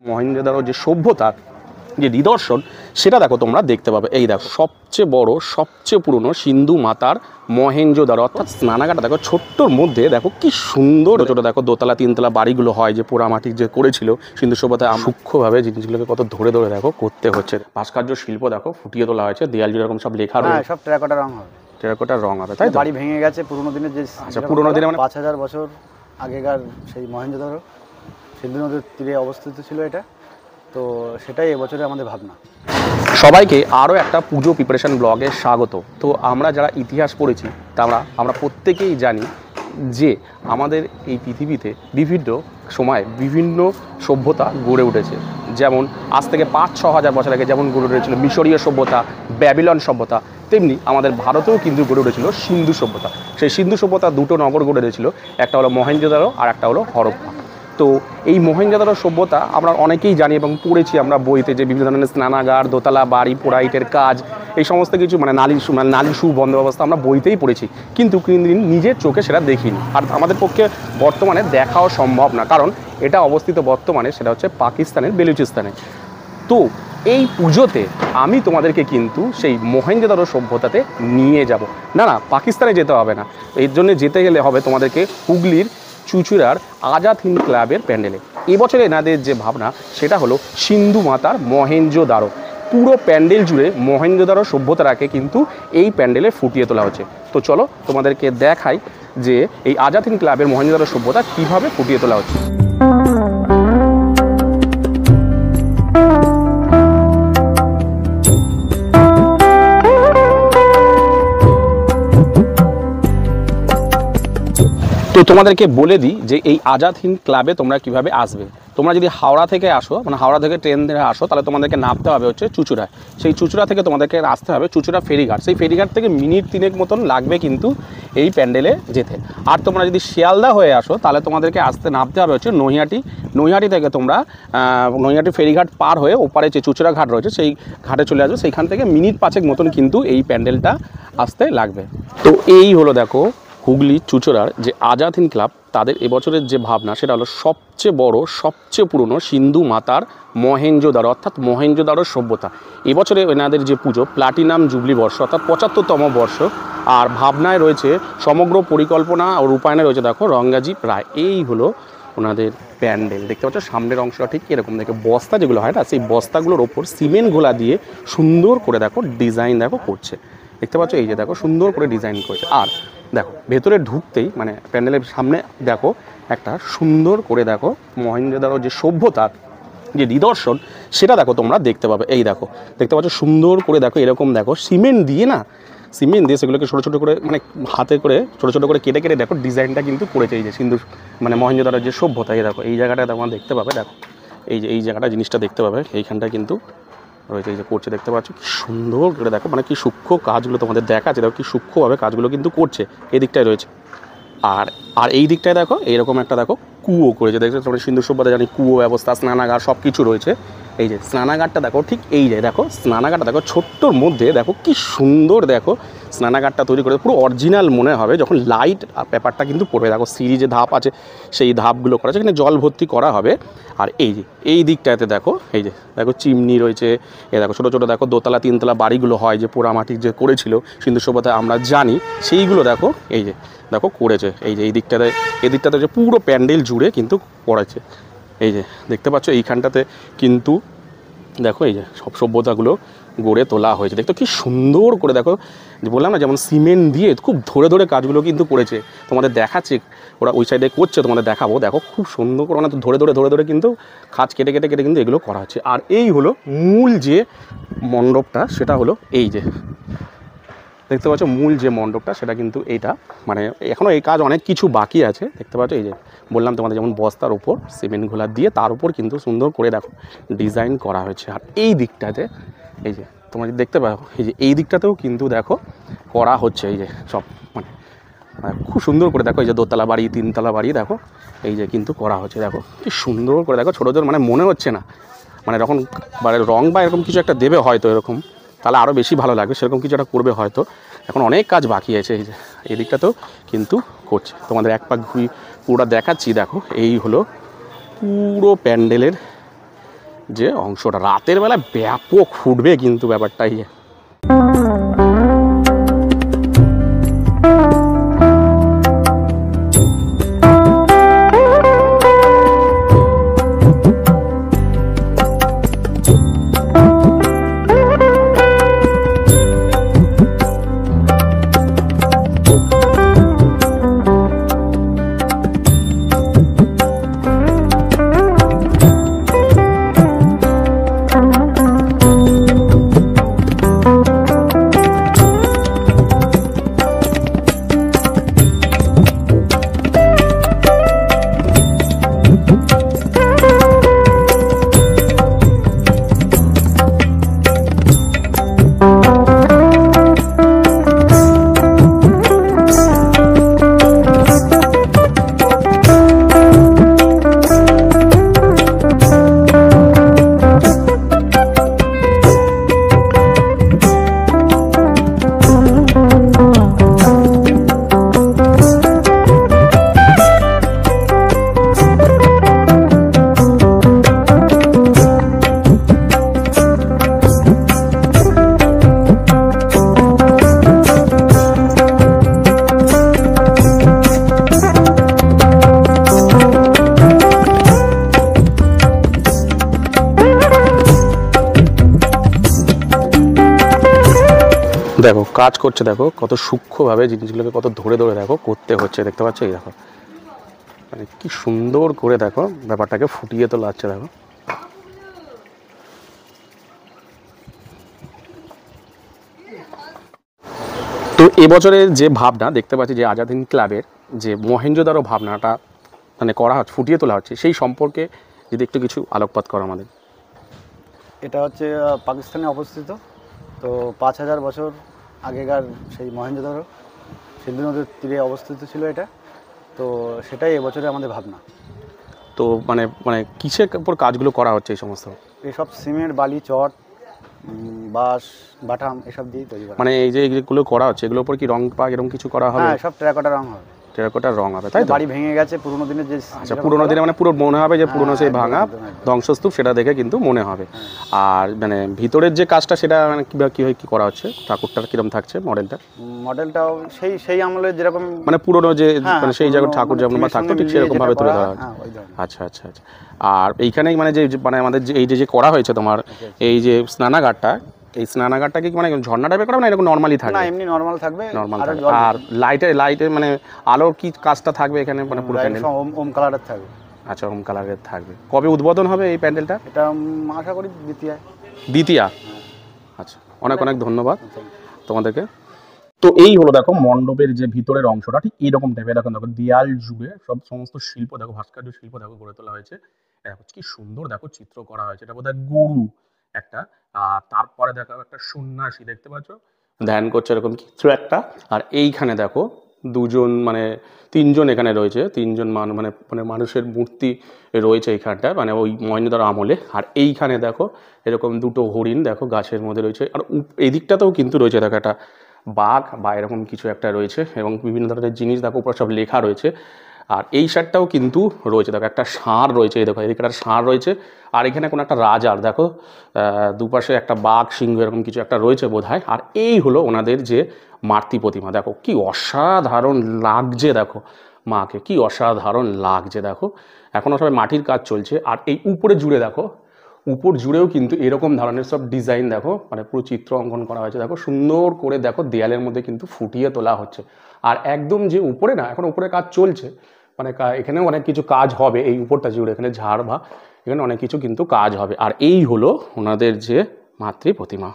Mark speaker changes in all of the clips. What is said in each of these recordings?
Speaker 1: মহেঞ্জোদারো যে সভ্যতা যে নিদর্শন সেটা দেখো তোমরা দেখতে পাবে। এই দেখো সবচেয়ে বড় সবচেয়ে পুরনো সিন্ধু মাতার মহেঞ্জোদারো অর্থাৎ স্নানাগারটা দেখো ছোট্টর মধ্যে দেখো কি সুন্দর ছোট দেখো দোতলা তিনতলা বাড়িগুলো হয় যে পোড়ামাটির যে করেছিল সিন্ধু সভ্যতায় সূক্ষ্মভাবে জিনিসগুলোকে কত ধরে ধরে দেখো করতে হচ্ছে। ভাস্কর্য শিল্প দেখো ফুটিয়ে তোলা হয়েছে, দেয়াল জুড়ে এরকম সব লেখা রয়েছে,
Speaker 2: সব টেরাকোটা রং হবে,
Speaker 1: টেরাকোটার রং হবে তাই তো।
Speaker 2: বাড়ি ভেঙে গেছে পুরোনো দিনের যে
Speaker 1: পুরোনো দিনে মানে
Speaker 2: 5000 বছর আগেকার সেই মহেঞ্জোদারো সিন্ধু নদীর তীরে অবস্থিত ছিল এটা, তো সেটাই এবছরে আমাদের ভাবনা।
Speaker 1: সবাইকে আরও একটা পুজো প্রিপারেশন ব্লগে স্বাগত। তো আমরা যারা ইতিহাস পড়েছি তা আমরা প্রত্যেকেই জানি যে আমাদের এই পৃথিবীতে বিভিন্ন সময় বিভিন্ন সভ্যতা গড়ে উঠেছে। যেমন আজ থেকে 5-6 হাজার বছর আগে যেমন গড়ে উঠেছিল মিশরীয় সভ্যতা, ব্যাবিলন সভ্যতা, তেমনি আমাদের ভারতেও কিন্তু গড়ে উঠেছিল সিন্ধু সভ্যতা। সেই সিন্ধু সভ্যতা দুটো নগর গড়ে উঠেছিল, একটা হলো মহেঞ্জোদারো আর একটা হলো হরপ্পা। তো এই মহেঞ্জোদারো সভ্যতা আমরা অনেকেই জানি এবং পড়েছি আমরা বইতে যে বিভিন্ন ধরনের স্নানাগার, দোতলা বাড়ি, পোড়াইটের কাজ, এই সমস্ত কিছু মানে নালী সুবন্ধ ব্যবস্থা আমরা বইতেই পড়েছি, কিন্তু কোনদিন নিজের চোখে সেটা দেখিনি। আর আমাদের পক্ষে বর্তমানে দেখাও সম্ভব না, কারণ এটা অবস্থিত বর্তমানে সেটা হচ্ছে পাকিস্তানের বেলুচিস্তানে। তো এই পুজোতে আমি তোমাদেরকে কিন্তু সেই মহেঞ্জোদারো সভ্যতাতে নিয়ে যাব। না পাকিস্তানে যেতে হবে না, এর জন্য যেতে গেলে হবে তোমাদেরকে হুগলির চুঁচুড়ার আজাদ হিন্দ ক্লাবের প্যান্ডেলে। এবছরে এনাদের যে ভাবনা সেটা হলো সিন্ধু মাতার মহেঞ্জোদারো। পুরো প্যান্ডেল জুড়ে মহেঞ্জোদারো সভ্যতাটাকে কিন্তু এই প্যান্ডেলে ফুটিয়ে তোলা হচ্ছে। তো চলো তোমাদেরকে দেখাই যে এই আজাদ হিন্দ ক্লাবের মহেঞ্জোদারো সভ্যতা কীভাবে ফুটিয়ে তোলা হচ্ছে। তো তোমাদেরকে বলে দিই যে এই আজাদ হিন্দ ক্লাবে তোমরা কিভাবে আসবে। তোমরা যদি হাওড়া থেকে আসো, মানে হাওড়া থেকে ট্রেন ধরে আসো, তাহলে তোমাদেরকে নামতে হবে হচ্ছে চুঁচুড়ায়। সেই চুঁচুড়া থেকে তোমাদেরকে আসতে হবে চুঁচুড়া ফেরিঘাট। সেই ফেরিঘাট থেকে মিনিট 3 মতন লাগবে কিন্তু এই প্যান্ডেলে যেতে। আর তোমরা যদি শিয়ালদা হয়ে আসো তাহলে তোমাদেরকে নামতে হবে হচ্ছে নৈহাটি থেকে তোমরা নৈহাটি ফেরিঘাট পার হয়ে ওপারে যে চুঁচুড়া ঘাট রয়েছে সেই ঘাটে চলে আসবে। সেইখান থেকে মিনিট 5 মতন কিন্তু এই প্যান্ডেলটা আসতে লাগবে। তো এই হলো দেখো হুগলি চুঁচুড়ার যে আজাদ হিন্দ ক্লাব, তাদের এবছরের যে ভাবনা সেটা হলো সবচেয়ে বড় সবচেয়ে পুরনো সিন্ধু মাতার মহেঞ্জোদারো অর্থাৎ মহেঞ্জোদারো সভ্যতা। এবছরে এনাদের যে পুজো প্লাটিনাম জুবলি বর্ষ অর্থাৎ 75তম বর্ষ। আর ভাবনায় রয়েছে সমগ্র পরিকল্পনা ও রূপায়ণে রয়েছে দেখো রঙ্গাজি প্রায়। এই হলো ওনাদের প্যান্ডেল, দেখতে পাচ্ছ সামনের অংশটা ঠিক এরকম দেখে বস্তা যেগুলো হয় না, সেই বস্তাগুলোর ওপর সিমেন্ট গোলা দিয়ে সুন্দর করে দেখো ডিজাইন দেখো করছে, দেখতে পাচ্ছ এই যে দেখো সুন্দর করে ডিজাইন করেছে। আর দেখো ভেতরে ঢুকতেই মানে প্যান্ডেলের সামনে দেখো একটা সুন্দর করে দেখো মহেঞ্জোদারো যে সভ্যতার যে নিদর্শন সেটা দেখো তোমরা দেখতে পাবে। এই দেখো দেখতে পাচ্ছ সুন্দর করে দেখো এরকম দেখো সিমেন্ট দিয়ে সেগুলোকে ছোটো ছোটো করে মানে হাতে করে ছোটো ছোটো করে কেটে কেটে দেখো ডিজাইনটা কিন্তু করেছে এই যে সিন্ধু মানে মহেঞ্জোদারো যে সভ্যতা। এই দেখো এই জায়গাটা তোমরা দেখতে পাবে, দেখো এই জায়গাটা জিনিসটা দেখতে পাবে, এইখানটা কিন্তু রয়েছে এই যে করছে, দেখতে পাচ্ছ কি সুন্দর করে দেখো মানে কি সূক্ষ্ম কাজগুলো তোমাদের দেখাচ্ছে, দেখো কি সূক্ষ্মভাবে কাজগুলো কিন্তু করছে। এই দিকটায় রয়েছে আর এই দিকটায় দেখো এইরকম একটা দেখো কুয়ো করেছে, দেখছো তোমরা সিন্ধু সভ্যতা জানি কুয়ো ব্যবস্থা, স্নানাগার সব কিছু রয়েছে। এই যে স্নানাগারটা দেখো ঠিক এই যে দেখো স্নানাগারটা দেখো ছোট্টর মধ্যে দেখো কি সুন্দর দেখো স্নানাগারটা তৈরি করে পুরো অরিজিনাল মনে হবে যখন লাইট পেপারটা কিন্তু পড়বে। দেখো সিঁড়ি যে ধাপ আছে সেই ধাপগুলো করা আছে, এখানে জল ভর্তি করা হবে। আর এই যে এই দিকটাতে দেখো এই যে দেখো চিমনি রয়েছে, এই দেখো ছোটো ছোটো দেখো দোতলা তিনতলা বাড়িগুলো হয় যে পোড়ামাটির যে করেছিল সিন্ধু সভ্যতায় আমরা জানি, সেইগুলো দেখো এই যে দেখো করেছে। এই যে এই দিকটাতে যে পুরো প্যান্ডেল জুড়ে কিন্তু করেছে। এই যে দেখতে পাচ্ছ এইখানটাতে কিন্তু দেখো এই যে সব সভ্যতাগুলো গড়ে তোলা হয়েছে, দেখতো কি সুন্দর করে দেখো যে বললাম না যেমন সিমেন্ট দিয়ে খুব ধরে ধরে কাজগুলো কিন্তু করেছে। তোমাদের দেখাচ্ছে ওরা ওই সাইডে করছে, তোমাদের দেখাবো, দেখো খুব সুন্দর করে মানে ধরে ধরে কিন্তু খাঁজ কেটে কিন্তু এগুলো করা হচ্ছে। আর এই হলো মূল যে মণ্ডপটা সেটা হলো এই যে দেখতে পাচ্ছ মূল যে মণ্ডপটা সেটা কিন্তু এইটা, মানে এখনও এই কাজ অনেক কিছু বাকি আছে। দেখতে পাচ্ছ এই যে বললাম তোমাদের যেমন বস্তার ওপর সিমেন্ট ঘোলা দিয়ে তার উপর কিন্তু সুন্দর করে দেখো ডিজাইন করা হয়েছে। আর এই দিকটাতে এই যে তোমরা যদি দেখতে পাও এই যে এই দিকটাতেও কিন্তু দেখো করা হচ্ছে এই যে সব মানে খুব সুন্দর করে দেখো এই যে দোতলা বাড়ি তিনতলা বাড়ি দেখো এই যে কিন্তু করা হচ্ছে। দেখো কি সুন্দর করে দেখো ছোটো ছোটো মানে মনে হচ্ছে না মানে যখন রং বা এরকম কিছু একটা দেবে হয়তো এরকম তাহলে আরও বেশি ভালো লাগবে, সেরকম কিছু একটা করবে হয়তো। এখন অনেক কাজ বাকি আছে এই যে এই দিকটাতেও কিন্তু করছে। তোমাদের এক পাক ঘুরি পুরোটা দেখাচ্ছি। দেখো এই হলো পুরো প্যান্ডেলের যে অংশটা রাতের বেলা ব্যাপক ফুটবে কিন্তু ব্যাপারটাই। দেখো কাজ করছে, দেখো কত সূক্ষ্মভাবে জিনিসগুলোকে কত ধরে ধরে দেখো করতে হচ্ছে, দেখতে পাচ্ছ? এই দেখো মানে কি সুন্দর করে দেখো ব্যাপারটাকে ফুটিয়ে তোলা হচ্ছে। দেখো তো এবছরের যে ভাবনা দেখতে পাচ্ছি যে আজাদ হিন্দ ক্লাবের যে মহেঞ্জোদারো ভাবনাটা মানে করা হচ্ছে, ফুটিয়ে তোলা হচ্ছে, সেই সম্পর্কে যদি একটু কিছু আলোকপাত করো আমাদের।
Speaker 2: এটা হচ্ছে পাকিস্তানে অবস্থিত। তো 5000 বছর আগেকার সেই মহেঞ্জোদারো সিন্ধু নদীর তীরে অবস্থিত ছিল এটা। তো সেটাই এবছরে আমাদের ভাবনা।
Speaker 1: তো মানে মানে কিসের উপর কাজগুলো করা হচ্ছে এই সমস্ত?
Speaker 2: এসব সিমেন্ট, বালি, চট, বাঁশ, বাটাম এসব দিয়ে তৈরি করা।
Speaker 1: মানে এই যে এগুলো করা হচ্ছে এগুলোর উপর কি রং পাক এরকম কিছু করা হবে?
Speaker 2: হ্যাঁ, সব টেরাকোটা রং হবে।
Speaker 1: টেরাকোটার রং হবে, তাই তো?
Speaker 2: বাড়ি ভেঙে গেছে পুরোনো দিনের যে।
Speaker 1: আচ্ছা, পুরোনো দিনে মানে পুরো মনে হবে যে পুরোনো সেই ভাঙা ধ্বংসস্তূপ, সেটা দেখে কিন্তু মনে হবে। আর মানে ভিতরের যে কাজটা সেটা মানে কীভাবে কী করা হচ্ছে? ঠাকুরটার কীরকম থাকছে
Speaker 2: মডেলটাও সেই আমলের যেরকম
Speaker 1: মানে পুরোনো যে মানে সেই জায়গার ঠাকুর যেমন থাকতো ঠিক সেরকমভাবে তুলে ধরা হচ্ছে। আচ্ছা আচ্ছা আচ্ছা। আর এইখানেই মানে যে মানে আমাদের যে এই যে করা হয়েছে তোমার এই যে স্নানাগারটা, এই স্নানাগারটা কি মানে ঝর্ণা টাইপের করা না এরকম নর্মালি থাকবে?
Speaker 2: না, এমনি নর্মাল থাকবে।
Speaker 1: আর লাইটে মানে আলোর কি কাজটা থাকবে এখানে মানে পুরো প্যান্ডেল?
Speaker 2: ওম কালারের থাকবে।
Speaker 1: আচ্ছা, ওম কালারের থাকবে। কবে উদ্বোধন হবে এই প্যান্ডেলটা?
Speaker 2: এটা আশা করি দ্বিতীয়া।
Speaker 1: আচ্ছা, অনেক অনেক ধন্যবাদ তোমাদেরকে। তো এই হলো দেখো মণ্ডপের যে ভিতরের অংশটা ঠিক এইরকম টাইপের। দেখো দেয়াল জুড়ে সমস্ত শিল্প দেখো, ভাস্কর্য শিল্প দেখো গড়ে তোলা হয়েছে। দেখো কি সুন্দর দেখো চিত্র করা হয়েছে। এটা বোধহয় গরু একটা, আর তারপরে দেখো একটা সন্ন্যাসী দেখতে পাচ্ছ ধ্যান করছে এরকম কিছু একটা। আর এইখানে দেখো মানে তিনজন এখানে রয়েছে, তিনজন মানে মানুষের মূর্তি রয়েছে এইখানটা মানে ওই মহেঞ্জোদারো আমলে। আর এইখানে দেখো এরকম দুটো হরিণ দেখো গাছের মধ্যে রয়েছে। আর এই দিকটাতেও কিন্তু রয়েছে দেখো একটা বাঘ বা এরকম কিছু একটা রয়েছে, এবং বিভিন্ন ধরনের জিনিস দেখো উপর সব লেখা রয়েছে। আর এই সাইডটাও কিন্তু রয়েছে দেখো একটা ষাঁড় রয়েছে, এই দেখো এদিকে একটা ষাঁড় রয়েছে। আর এখানে কোনো একটা রাজার দেখো দুপাশে একটা বাঘ সিংহ এরকম কিছু একটা রয়েছে বোধহয়। আর এই হলো ওনাদের যে মাতৃ প্রতিমা। দেখো কি অসাধারণ লাগছে, দেখো মাকে কি অসাধারণ লাগছে। দেখো এখনও সবাই মাটির কাজ চলছে। আর এই উপরে জুড়ে দেখো, উপর জুড়েও কিন্তু এরকম ধরনের সব ডিজাইন দেখো মানে পুরো চিত্র অঙ্কন করা হয়েছে। দেখো সুন্দর করে দেখো দেয়ালের মধ্যে কিন্তু ফুটিয়ে তোলা হচ্ছে। আর একদম যে উপরে না, এখন উপরে কাজ চলছে মানে এখানেও অনেক কিছু কাজ হবে এই উপরটা জুড়ে। এখানে ঝাড় বা এখানে অনেক কিছু কিন্তু কাজ হবে। আর এই হলো ওনাদের যে মাতৃ প্রতিমা।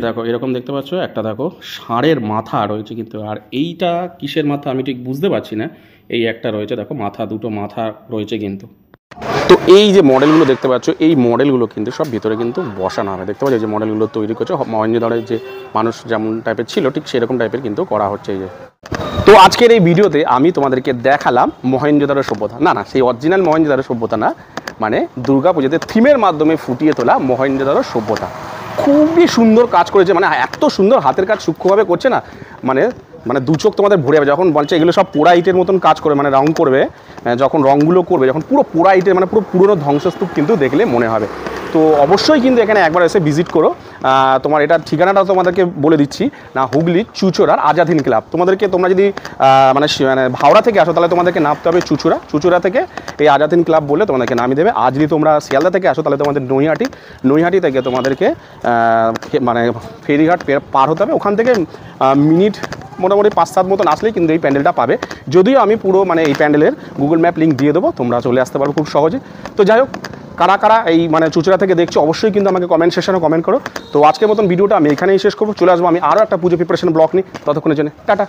Speaker 1: দেখো এরকম দেখতে পাচ্ছ একটা দেখো ষাঁড়ের মাথা রয়েছে কিন্তু। আর এইটা কিসের মাথা আমি ঠিক বুঝতে পারছি না। এই একটা রয়েছে, দেখো মাথা, দুটো মাথা রয়েছে কিন্তু। তো এই যে মডেলগুলো দেখতে পাচ্ছ, এই মডেলগুলো কিন্তু সব ভিতরে কিন্তু বসানো হবে। দেখতে পাচ্ছ এই যে মডেলগুলো তৈরি করছে মহেঞ্জোদারোর যে মানুষ যেমন টাইপের ছিল ঠিক সেরকম টাইপের কিন্তু করা হচ্ছে। এই যে তো আজকের এই ভিডিওতে আমি তোমাদেরকে দেখালাম মহেঞ্জোদারো সভ্যতা, না সেই অরিজিনাল মহেঞ্জোদারো সভ্যতা না, মানে দুর্গা পুজোতে থিমের মাধ্যমে ফুটিয়ে তোলা মহেঞ্জোদারো সভ্যতা। খুবই সুন্দর কাজ করেছে, মানে এত সুন্দর হাতের কাজ সূক্ষ্মভাবে করছে না, মানে মানে দু চোখ তোমাদের ভরে যাবে যখন বলছে এগুলো সব পোড়া ইটের মতন কাজ করে, মানে রং করবে, যখন রঙগুলো করবে যখন পুরো পোড়া ইটের মানে পুরো পুরনো ধ্বংসস্তূপ কিন্তু দেখলে মনে হবে। তো অবশ্যই কিন্তু এখানে একবার এসে ভিজিট করো। তোমার এটা ঠিকানাটা তোমাদেরকে বলে দিচ্ছি না, হুগলি চুচুড়ার আজাদ হিন্দ ক্লাব। তোমাদেরকে তোমরা যদি মানে হাওড়া থেকে আসো তাহলে তোমাদেরকে নামতে হবে চুচুড়া থেকে এই আজাদ হিন্দ ক্লাব বলে তোমাদেরকে নামিয়ে দেবে। আর যদি তোমরা শিয়ালদা থেকে আসো তাহলে তোমাদের নৈহাটি থেকে তোমাদেরকে মানে ফেরিঘাট পার হতে হবে। ওখান থেকে মিনিট মোটামুটি 5-7 মতন আসলেই কিন্তু এই প্যান্ডেলটা পাবে। যদিও আমি পুরো মানে এই প্যান্ডেলের গুগল ম্যাপ লিঙ্ক দিয়ে দেবো, তোমরা চলে আসতে পারো খুব সহজে। তো যাই হোক, কারা কারা এই মানে চুচুড়া থেকে দেখছো অবশ্যই কিন্তু আমাকে কমেন্ট সেকশনে কমেন্ট করো। তো আজকের মতন ভিডিওটা আমি এখানেই শেষ করবো। চলে আসবো আমি আরও একটা পুজো প্রিপারেশন ব্লগ নিই। ততক্ষণের জন্য টাটা।